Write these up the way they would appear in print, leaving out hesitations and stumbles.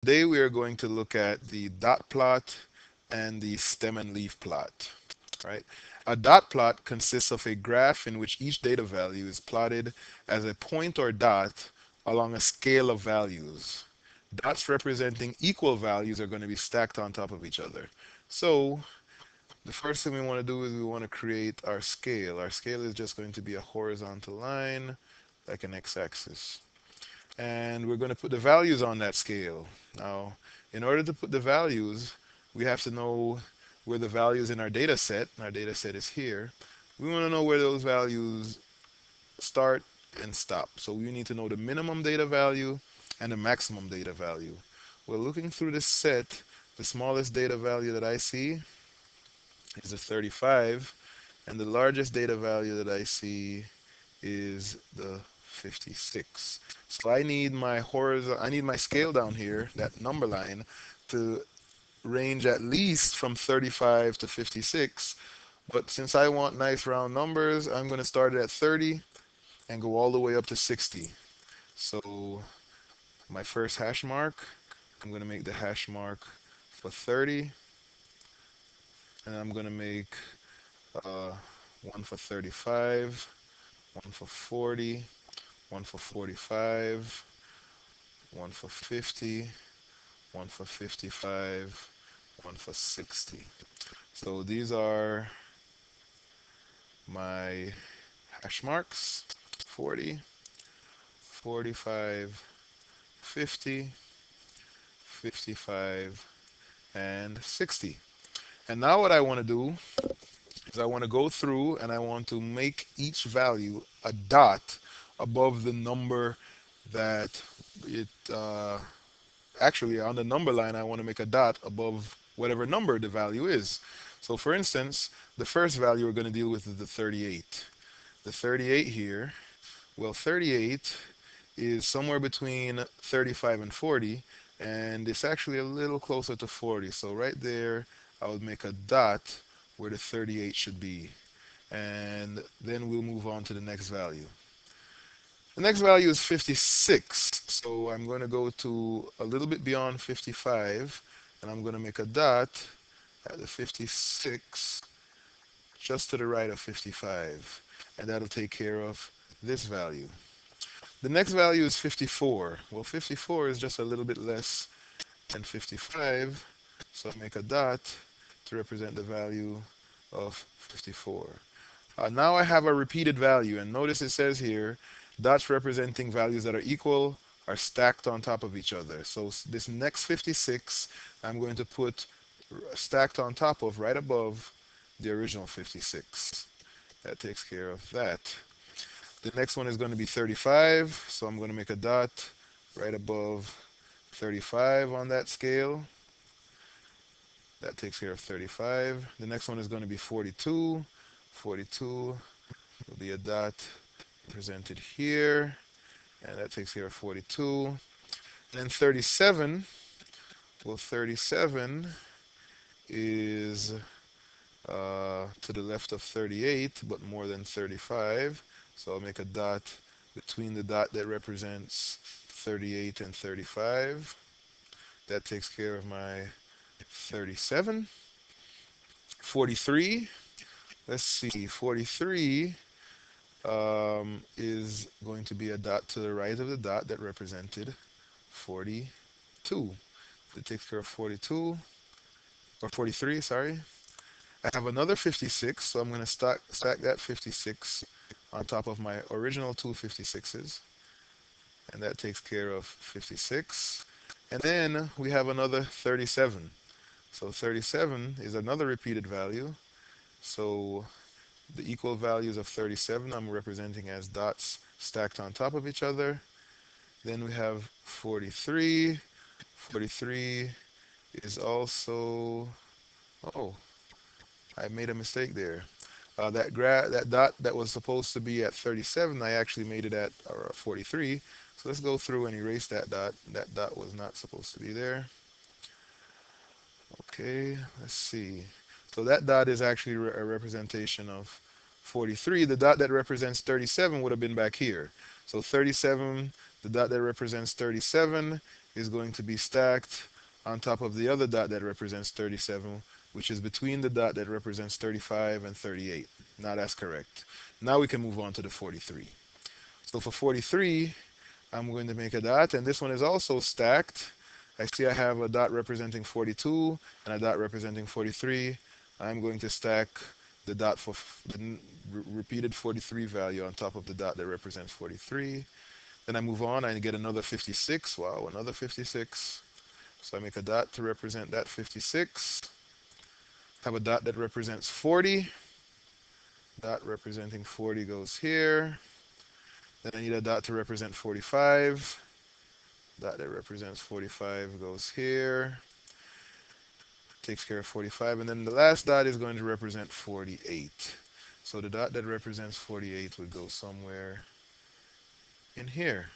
Today we are going to look at the dot plot and the stem and leaf plot. Right? A dot plot consists of a graph in which each data value is plotted as a point or dot along a scale of values. Dots representing equal values are going to be stacked on top of each other. So the first thing we want to do is we want to create our scale. Our scale is just going to be a horizontal line like an x-axis. And we're going to put the values on that scale. Now, in order to put the values, we have to know where the values in our data set, our data set is here. We want to know where those values start and stop. So we need to know the minimum data value and the maximum data value. Well, looking through this set, the smallest data value that I see is a 35, and the largest data value that I see is the 56. So I need my scale down here, that number line, to range at least from 35 to 56. But since I want nice round numbers, I'm going to start it at 30 and go all the way up to 60. So my first hash mark, I'm going to make the hash mark for 30, and I'm going to make uh, one for 35, one for 40, one for 45, one for 50, one for 55, one for 60. So these are my hash marks: 40, 45, 50, 55, and 60. And now what I want to do is I want to go through and I want to make each value a dot above the number that it actually on the number line I want to make a dot above whatever number the value is. So for instance, the first value we're going to deal with is the 38. The 38 here, well, 38 is somewhere between 35 and 40, and it's actually a little closer to 40. So right there, I would make a dot where the 38 should be. And then we'll move on to the next value. The next value is 56. So I'm going to go to a little bit beyond 55, and I'm going to make a dot at the 56 just to the right of 55. And that'll take care of this value. The next value is 54. Well, 54 is just a little bit less than 55, so I make a dot to represent the value of 54. Now I have a repeated value, and notice it says here, dots representing values that are equal are stacked on top of each other. So this next 56, I'm going to put stacked on top of, right above the original 56. That takes care of that. The next one is going to be 35, so I'm going to make a dot right above 35 on that scale. That takes care of 35. The next one is going to be 42. 42 will be a dot presented here, and that takes care of 42. And then 37, well, 37 is to the left of 38, but more than 35. So I'll make a dot between the dot that represents 38 and 35. That takes care of my 37. 43, let's see, 43 is going to be a dot to the right of the dot that represented 42. That takes care of 42, or 43, sorry. I have another 56, so I'm going to stack that 56 on top of my original two 56s, and that takes care of 56. And then we have another 37. So 37 is another repeated value. So the equal values of 37 I'm representing as dots stacked on top of each other. Then we have 43. 43 is also, oh, I made a mistake there. That dot that was supposed to be at 37, I actually made it at 43. So let's go through and erase that dot. That dot was not supposed to be there. Okay, let's see. So that dot is actually a representation of 43. The dot that represents 37 would have been back here. So 37 The dot that represents 37 is going to be stacked on top of the other dot that represents 37, which is between the dot that represents 35 and 38. Now that's correct. Now we can move on to the 43. So for 43, I'm going to make a dot, and this one is also stacked. I see I have a dot representing 42 and a dot representing 43. I'm going to stack the dot for the repeated 43 value on top of the dot that represents 43. Then I move on, I get another 56. Wow, another 56. So I make a dot to represent that 56. Have a dot that represents 40. Dot representing 40 goes here. Then I need a dot to represent 45. Dot that represents 45 goes here. Takes care of 45. And then the last dot is going to represent 48. So the dot that represents 48 would go somewhere in here.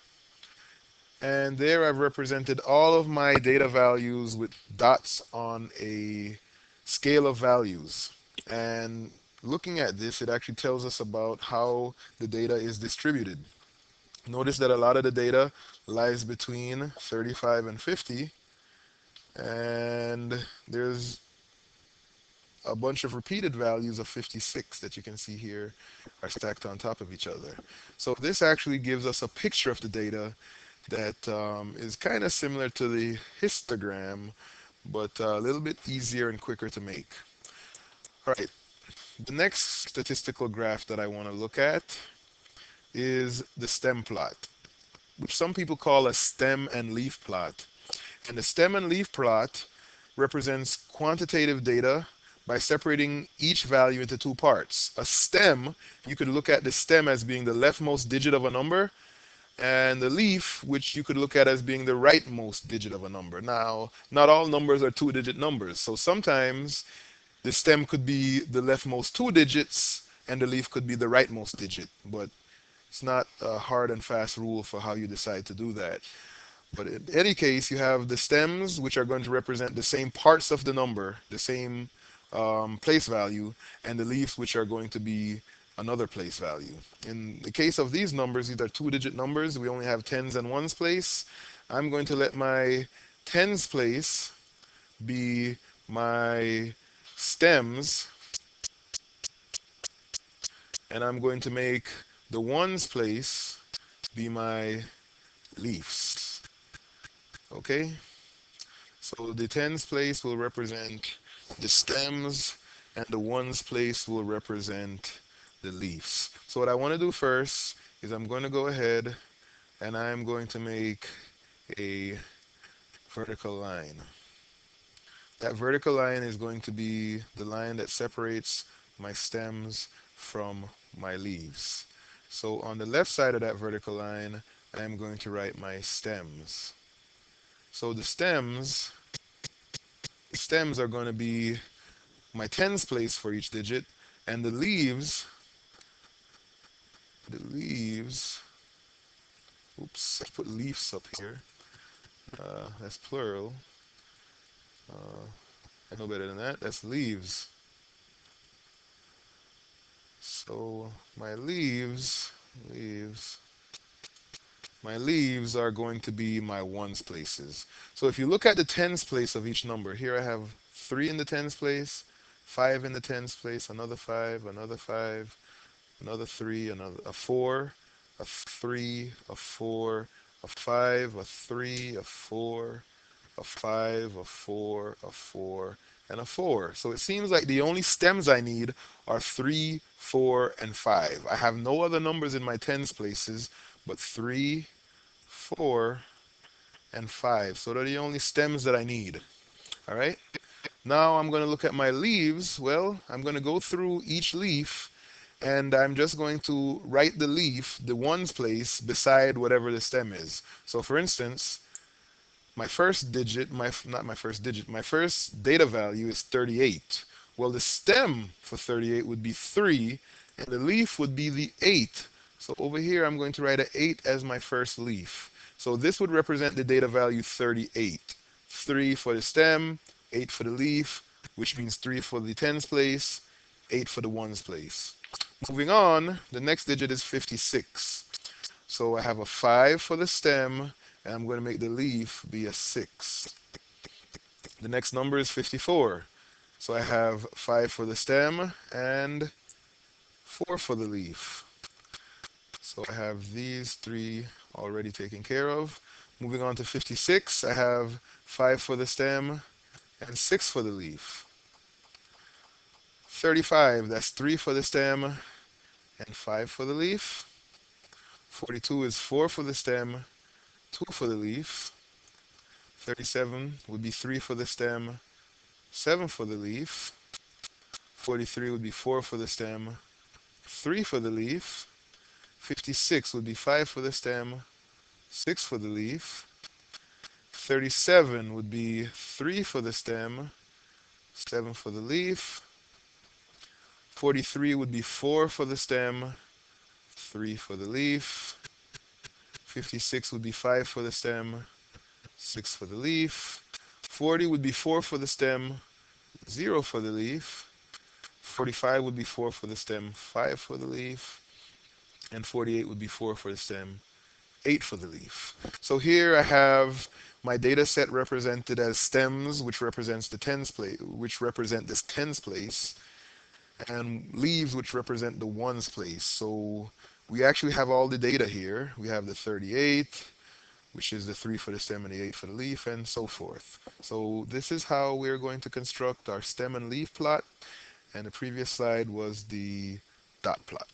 And there I've represented all of my data values with dots on a scale of values. And looking at this, it actually tells us about how the data is distributed. Notice that a lot of the data lies between 35 and 50, and there's a bunch of repeated values of 56 that you can see here are stacked on top of each other. So this actually gives us a picture of the data that is kind of similar to the histogram, but a little bit easier and quicker to make. All right, the next statistical graph that I want to look at is the stem plot, which some people call a stem and leaf plot. And the stem and leaf plot represents quantitative data by separating each value into two parts. A stem, you could look at the stem as being the leftmost digit of a number, and the leaf, which you could look at as being the rightmost digit of a number. Now, not all numbers are two-digit numbers, so sometimes the stem could be the leftmost two digits, and the leaf could be the rightmost digit, but it's not a hard and fast rule for how you decide to do that. But in any case, you have the stems, which are going to represent the same parts of the number, the same place value, and the leaves, which are going to be another place value. In the case of these numbers, these are two-digit numbers. We only have tens and ones place. I'm going to let my tens place be my stems, and I'm going to make the ones place be my leaves. Okay? So the tens place will represent the stems, and the ones place will represent the leaves. So what I want to do first is I'm going to go ahead and I'm going to make a vertical line. That vertical line is going to be the line that separates my stems from my leaves. So on the left side of that vertical line, I'm going to write my stems. So the stems are going to be my tens place for each digit, and the leaves, oops, I put leaves up here. That's plural. I know better than that. That's leaves. So my leaves are going to be my ones places. So if you look at the tens place of each number, here I have 3 in the tens place, 5 in the tens place, another 5, another 5, another 3, another a 4, a 3, a 4, a 5, a 3, a 4, a 5, a 4, a 4, and a 4. So it seems like the only stems I need are 3, 4, and 5. I have no other numbers in my tens places but 3, 4, and 5. So they're the only stems that I need. All right? Now I'm going to look at my leaves. Well, I'm going to go through each leaf, and I'm just going to write the leaf, the ones place, beside whatever the stem is. So for instance, my first digit, not my first digit, my first data value is 38. Well, the stem for 38 would be 3, and the leaf would be the 8. So over here, I'm going to write an 8 as my first leaf. So this would represent the data value 38. 3 for the stem, 8 for the leaf, which means 3 for the tens place, 8 for the ones place. Moving on, the next digit is 56. So I have a 5 for the stem, and I'm going to make the leaf be a 6. The next number is 54. So I have 5 for the stem and 4 for the leaf. So I have these three already taken care of. Moving on to 56, I have 5 for the stem and 6 for the leaf. 35, that's 3 for the stem and 5 for the leaf. 42 is 4 for the stem, 2 for the leaf. 37 would be 3 for the stem, 7 for the leaf. 43 would be 4 for the stem, 3 for the leaf. 56 would be 5 for the stem, 6 for the leaf. 37 would be 3 for the stem, 7 for the leaf. 43 would be 4 for the stem, 3 for the leaf. 56 would be 5 for the stem, 6 for the leaf. 40 would be 4 for the stem, 0 for the leaf. 45 would be 4 for the stem, 5 for the leaf. And 48 would be 4 for the stem, 8 for the leaf. So here I have my data set represented as stems, which represents the tens place, which represent this tens place, and leaves, which represent the ones place. So we actually have all the data here. We have the 38, which is the 3 for the stem and the 8 for the leaf, and so forth. So this is how we're going to construct our stem and leaf plot, and the previous slide was the dot plot.